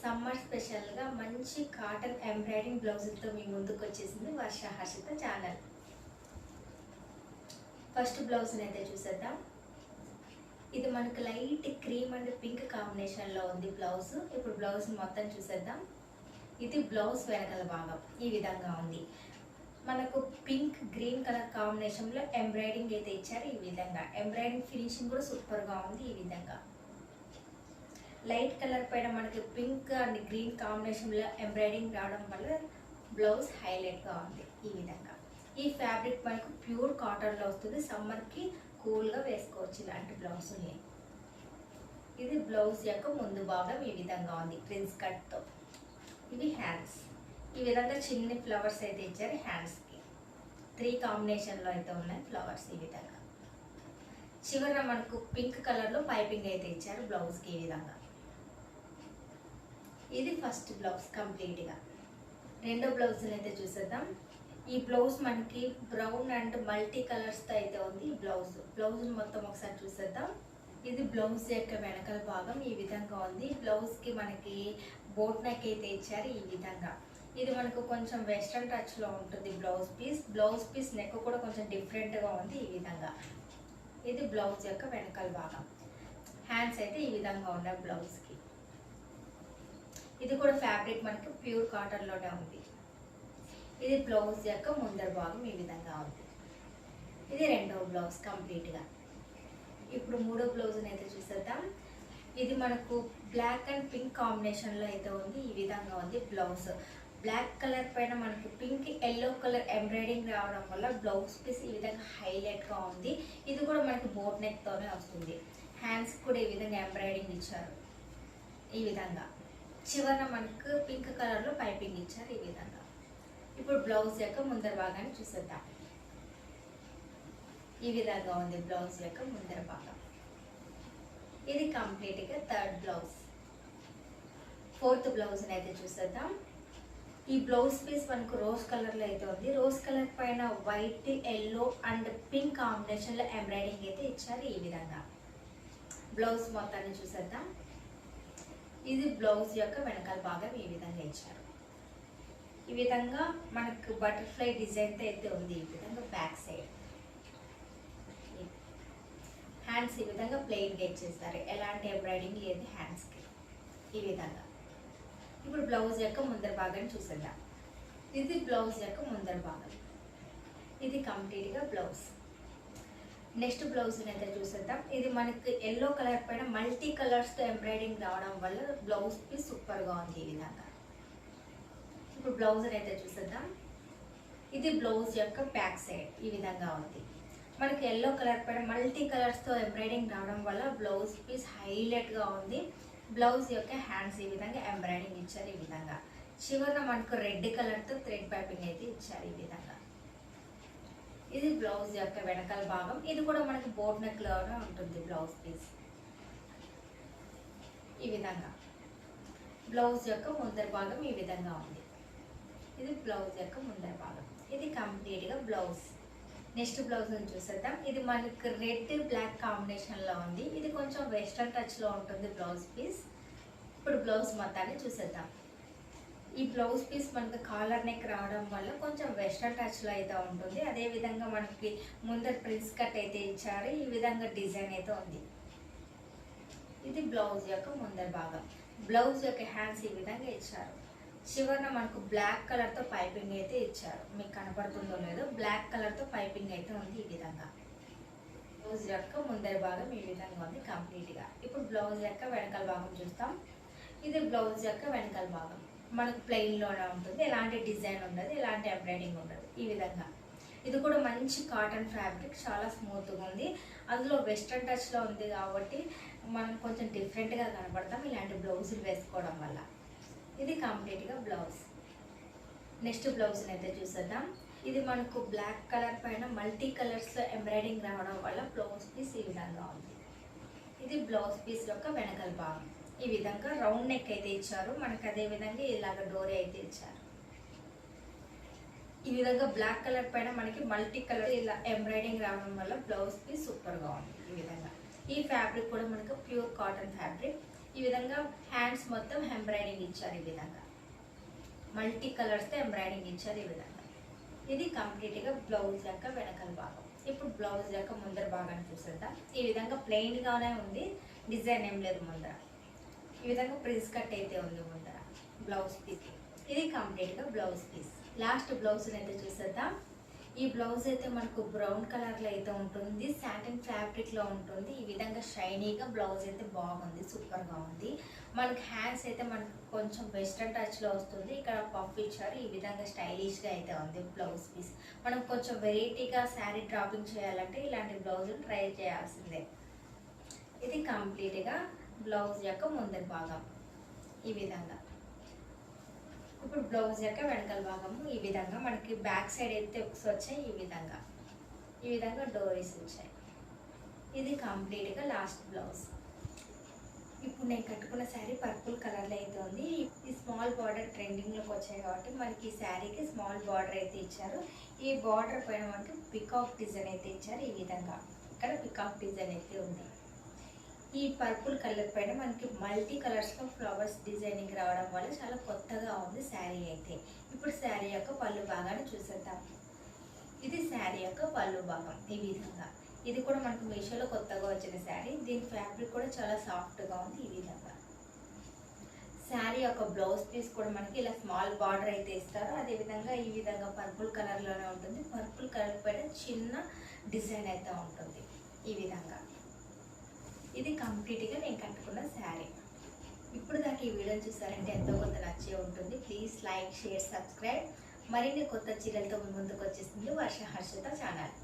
Summer స్పెషల్గా మంచి cotton embroidering బ్లౌజులతో మీ ముందుకు వచ్చేసింది వర్ష హర్షిత ఛానల్. ఫస్ట్ బ్లౌజ్ని అయితే చూసేద్దాం. ఇది మనకు లైట్ క్రీమ్ అండ్ పింక్ కాంబినేషన్లో ఉంది బ్లౌజ్. ఇప్పుడు బ్లౌజ్ మొత్తం చూసేద్దాం. ఇది బ్లౌజ్ వెనకాల భాగం ఈ విధంగా ఉంది. మనకు పింక్ గ్రీన్ కలర్ కాంబినేషన్లో ఎంబ్రాయిడింగ్ అయితే ఇచ్చారు. ఈ విధంగా ఎంబ్రాయిడింగ్ ఫినిషింగ్ కూడా సూపర్గా ఉంది. ఈ విధంగా లైట్ కలర్ పైన మనకి పింక్ అండ్ గ్రీన్ కాంబినేషన్లో ఎంబ్రాయిడింగ్ రావడం వల్ల బ్లౌజ్ హైలైట్గా ఉంది. ఈ విధంగా ఈ ఫ్యాబ్రిక్ మనకు ప్యూర్ కాటన్లో వస్తుంది. సమ్మర్కి కూల్గా వేసుకోవచ్చు ఇలాంటి బ్లౌజ్ని. ఇది బ్లౌజ్ యొక్క ముందు భాగం ఈ విధంగా ఉంది ప్రిన్స్ కట్తో. ఇవి హ్యాండ్స్. ఈ విధంగా చిన్న ఫ్లవర్స్ అయితే ఇచ్చారు. హ్యాండ్స్కి 3 కాంబినేషన్లో అయితే ఉన్నాయి ఫ్లవర్స్. ఈ విధంగా చివర మనకు పింక్ కలర్లో పైపింగ్ అయితే ఇచ్చారు బ్లౌజ్కి. ఈ విధంగా ఇది ఫస్ట్ బ్లౌజ్ కంప్లీట్గా. రెండో బ్లౌజ్ని అయితే చూసేద్దాం. ఈ బ్లౌజ్ మనకి బ్రౌన్ అండ్ మల్టీ కలర్స్తో అయితే ఉంది. ఈ బ్లౌజ్ మొత్తం ఒకసారి చూసేద్దాం. ఇది బ్లౌజ్ యొక్క వెనకాల భాగం ఈ విధంగా ఉంది. బ్లౌజ్కి మనకి బోట్ నెక్ అయితే ఇచ్చారు. ఈ విధంగా ఇది మనకు కొంచెం వెస్ట్రన్ టచ్లో ఉంటుంది బ్లౌజ్ పీస్ నెక్ కూడా కొంచెం డిఫరెంట్గా ఉంది. ఈ విధంగా ఇది బ్లౌజ్ యొక్క వెనకాల భాగం. హ్యాండ్స్ అయితే ఈ విధంగా ఉన్నాయి బ్లౌజ్కి. ఇది కూడా ఫ్యాబ్రిక్ మనకి ప్యూర్ కాటన్లోనే ఉంది. ఇది బ్లౌజ్ యొక్క ముందర భాగం ఈ విధంగా ఉంది. ఇది రెండవ బ్లౌజ్ కంప్లీట్గా. ఇప్పుడు మూడో బ్లౌజ్ని అయితే చూసేద్దాం. ఇది మనకు బ్లాక్ అండ్ పింక్ కాంబినేషన్లో అయితే ఉంది. ఈ విధంగా ఉంది బ్లౌజ్. బ్లాక్ కలర్ పైన మనకి పింక్ ఎల్లో కలర్ ఎంబ్రాయిడింగ్ రావడం వల్ల బ్లౌజ్ పీస్ ఈ విధంగా హైలైట్గా ఉంది. ఇది కూడా మనకి బోట్ నెక్తోనే వస్తుంది. హ్యాండ్స్ కూడా ఈ విధంగా ఎంబ్రాయిడింగ్ ఇచ్చారు. ఈ విధంగా చివరన మనకు పింక్ కలర్లో పైపింగ్ ఇచ్చారు. ఈ విధంగా ఇప్పుడు బ్లౌజ్ యొక్క ముందర భాగాన్ని చూసేద్దాం. ఈ విధంగా ఉంది బ్లౌజ్ యొక్క ముందర భాగం. ఇది కంప్లీట్గా థర్డ్ బ్లౌజ్. ఫోర్త్ బ్లౌజ్ని అయితే చూసేద్దాం. ఈ బ్లౌజ్ పీస్ మనకు రోజ్ కలర్లో అయితే ఉంది. రోజ్ కలర్ పైన వైట్ ఎల్లో అండ్ పింక్ కాంబినేషన్లో ఎంబ్రాయిడింగ్ అయితే ఇచ్చారు. ఈ విధంగా బ్లౌజ్ మొత్తాన్ని చూసేద్దాం. ఇది బ్లౌజ్ యొక్క వెనకాల భాగం ఈ విధంగా ఇచ్చారు. ఈ విధంగా మనకు బటర్ఫ్లై డిజైన్తో అయితే ఉంది. ఈ విధంగా బ్యాక్ సైడ్ హ్యాండ్స్ ఈ విధంగా ప్లెయిన్గా ఇచ్చేస్తారు. ఎలాంటి ఎంబ్రాయిడింగ్ లేదు హ్యాండ్స్కి. ఈ విధంగా ఇప్పుడు బ్లౌజ్ యొక్క ముందర భాగాన్ని చూసేద్దాం. ఇది బ్లౌజ్ యొక్క ముందర భాగం. ఇది కంప్లీట్గా బ్లౌజ్. నెక్స్ట్ బ్లౌజ్ని అయితే చూసేద్దాం. ఇది మనకి ఎల్లో కలర్ పైన మల్టీ కలర్స్తో ఎంబ్రాయిడింగ్ రావడం వల్ల బ్లౌజ్ పీస్ సూపర్గా ఉంది. ఈ విధంగా ఇప్పుడు బ్లౌజ్ని అయితే చూసేద్దాం. ఇది బ్లౌజ్ యొక్క బ్యాక్ సైడ్ ఈ విధంగా ఉంది. మనకి ఎల్లో కలర్ పైన మల్టీ కలర్స్తో ఎంబ్రాయిడింగ్ రావడం వల్ల బ్లౌజ్ పీస్ హైలైట్గా ఉంది. బ్లౌజ్ యొక్క హ్యాండ్స్ ఈ విధంగా ఎంబ్రాయిడింగ్ ఇచ్చారు. ఈ విధంగా చివరన మనకు రెడ్ కలర్తో థ్రెడ్ పైపింగ్ అయితే ఇచ్చారు. ఈ విధంగా ఇది బ్లౌజ్ యొక్క వెనకాల భాగం. ఇది కూడా మనకి బోట్ నెక్లోనే ఉంటుంది బ్లౌజ్ పీస్. ఈ విధంగా బ్లౌజ్ యొక్క ముందర భాగం ఈ విధంగా ఉంది. ఇది బ్లౌజ్ యొక్క ముందర భాగం. ఇది కంప్లీట్గా బ్లౌజ్. నెక్స్ట్ బ్లౌజ్ని చూసేద్దాం. ఇది మనకి రెడ్ బ్లాక్ కాంబినేషన్లో ఉంది. ఇది కొంచెం వెస్ట్రన్ టచ్లో ఉంటుంది బ్లౌజ్ పీస్. ఇప్పుడు బ్లౌజ్ మొత్తాన్ని చూసేద్దాం. ఈ బ్లౌజ్ పీస్ మనకి కాలర్ నెక్ రావడం వల్ల కొంచెం వెస్ట్రన్ టచ్లో అయితే ఉంటుంది. అదేవిధంగా మనకి ముందర ప్రిన్స్ కట్ అయితే ఇచ్చారు. ఈ విధంగా డిజైన్ అయితే ఉంది. ఇది బ్లౌజ్ యొక్క ముందర భాగం. బ్లౌజ్ యొక్క హ్యాండ్స్ ఈ విధంగా ఇచ్చారు. చివరన మనకు బ్లాక్ కలర్తో పైపింగ్ అయితే ఇచ్చారు. మీకు కనపడుతుందో లేదో బ్లాక్ కలర్తో పైపింగ్ అయితే ఉంది. ఈ విధంగా బ్లౌజ్ యొక్క ముందర భాగం ఈ విధంగా ఉంది కంప్లీట్గా. ఇప్పుడు బ్లౌజ్ యొక్క వెనకాల భాగం చూస్తాం. ఇది బ్లౌజ్ యొక్క వెనకాల భాగం. మనకు ప్లెయిన్లోనే ఉంటుంది. ఎలాంటి డిజైన్ ఉండదు, ఎలాంటి ఎంబ్రాయిడింగ్ ఉండదు. ఈ విధంగా ఇది కూడా మంచి కాటన్ ఫ్యాబ్రిక్, చాలా స్మూత్గా ఉంది. అందులో వెస్ట్రన్ టచ్లో ఉంది కాబట్టి మనం కొంచెం డిఫరెంట్గా కనపడతాం ఇలాంటి బ్లౌజులు వేసుకోవడం వల్ల. ఇది కంప్లీట్గా బ్లౌజ్. నెక్స్ట్ బ్లౌజ్ని అయితే చూసేద్దాం. ఇది మనకు బ్లాక్ కలర్ పైన మల్టీ కలర్స్లో ఎంబ్రాయిడింగ్ రావడం వల్ల బ్లౌజ్ పీస్ ఈ విధంగా ఉంది. ఇది బ్లౌజ్ పీస్ యొక్క వెనకాల భాగం. ఈ విధంగా రౌండ్ నెక్ అయితే ఇచ్చారు. మనకు అదే విధంగా ఇలాగ డోరీ అయితే ఇచ్చారు. ఈ విధంగా బ్లాక్ కలర్ పైన మనకి మల్టీ కలర్ ఇలా ఎంబ్రాయిడింగ్ రావడం వల్ల బ్లౌజ్ పీస్ సూపర్గా ఉంది. ఈ విధంగా ఈ ఫ్యాబ్రిక్ కూడా మనకు ప్యూర్ కాటన్ ఫ్యాబ్రిక్. ఈ విధంగా హ్యాండ్స్ మొత్తం ఎంబ్రాయిడింగ్ ఇచ్చారు. ఈ విధంగా మల్టీ కలర్స్తో ఎంబ్రాయిడింగ్ ఇచ్చారు. ఈ విధంగా ఇది కంప్లీట్గా బ్లౌజ్ యొక్క వెనకాల భాగం. ఇప్పుడు బ్లౌజ్ యొక్క ముందర భాగాన్ని చూసేద్దాం. ఈ విధంగా ప్లెయిన్గానే ఉంది, డిజైన్ ఏం లేదు ముందర. ఈ విధంగా ప్రిన్స్ కట్ అయితే ఉంది ముందర బ్లౌజ్ పీస్. ఇది కంప్లీట్గా బ్లౌజ్ పీస్. లాస్ట్ బ్లౌజ్ అయితే చూసేద్దాం. ఈ బ్లౌజ్ అయితే మనకు బ్రౌన్ కలర్లో అయితే ఉంటుంది, సాటిన్ ఫ్యాబ్రిక్లో ఉంటుంది. ఈ విధంగా షైనీగా బ్లౌజ్ అయితే బాగుంది, సూపర్గా ఉంది. మనకి హ్యాండ్స్ అయితే మనకు కొంచెం వెస్ట్రన్ టచ్లో వస్తుంది. ఇక్కడ పఫ్ ఇచ్చారు. ఈ విధంగా స్టైలిష్గా అయితే ఉంది బ్లౌజ్ పీస్. మనం కొంచెం వెరైటీగా శారీ డ్రాపింగ్ చేయాలంటే ఇలాంటి బ్లౌజులు ట్రై చేయాల్సిందే. ఇది కంప్లీట్గా బ్లౌజ్ యొక్క ముందరి భాగం. ఈ విధంగా ఇప్పుడు బ్లౌజ్ యొక్క వెనకాల భాగము. ఈ విధంగా మనకి బ్యాక్ సైడ్ అయితే ఉక్స్ వచ్చాయి. ఈ విధంగా డోరీస్ వచ్చాయి. ఇది కంప్లీట్గా లాస్ట్ బ్లౌజ్. ఇప్పుడు నేను కట్టుకున్న శారీ పర్పుల్ కలర్లో అయితే ఉంది. ఈ స్మాల్ బార్డర్ ట్రెండింగ్లోకి వచ్చాయి కాబట్టి మనకి ఈ శారీకి స్మాల్ బార్డర్ అయితే ఇచ్చారు. ఈ బార్డర్ పైన మనకి పికాక్ డిజైన్ అయితే ఇచ్చారు. ఈ విధంగా ఇక్కడ పికాక్ డిజైన్ అయితే ఉంది. ఈ పర్పుల్ కలర్ పైన మనకి మల్టీ కలర్స్లో ఫ్లవర్స్ డిజైనింగ్ రావడం వల్ల చాలా కొత్తగా ఉంది శారీ అయితే. ఇప్పుడు శారీ యొక్క పళ్ళు భాగాన్ని చూసేద్దాం. ఇది శారీ యొక్క పళ్ళు భాగం. ఈ విధంగా ఇది కూడా మనకు మీషోలో కొత్తగా వచ్చిన శారీ. దీని ఫ్యాబ్రిక్ కూడా చాలా సాఫ్ట్గా ఉంది. ఈ విధంగా శారీ యొక్క బ్లౌజ్ పీస్ కూడా మనకి ఇలా స్మాల్ బార్డర్ అయితే ఇస్తారు. అదేవిధంగా ఈ విధంగా పర్పుల్ కలర్లోనే ఉంటుంది. పర్పుల్ కలర్ పైన చిన్న డిజైన్ అయితే ఉంటుంది. ఈ విధంగా ఇది కంప్లీట్గా నేను కట్టుకున్న శారీ. ఇప్పుడు దాకా ఈ వీడియో చూసారంటే ఎంతో కొంత నచ్చే ఉంటుంది. Please like, share, subscribe. మరిన్ని కొత్త చీరలతో ముందుకు వచ్చేస్తుంది వర్ష హర్షిత ఛానల్.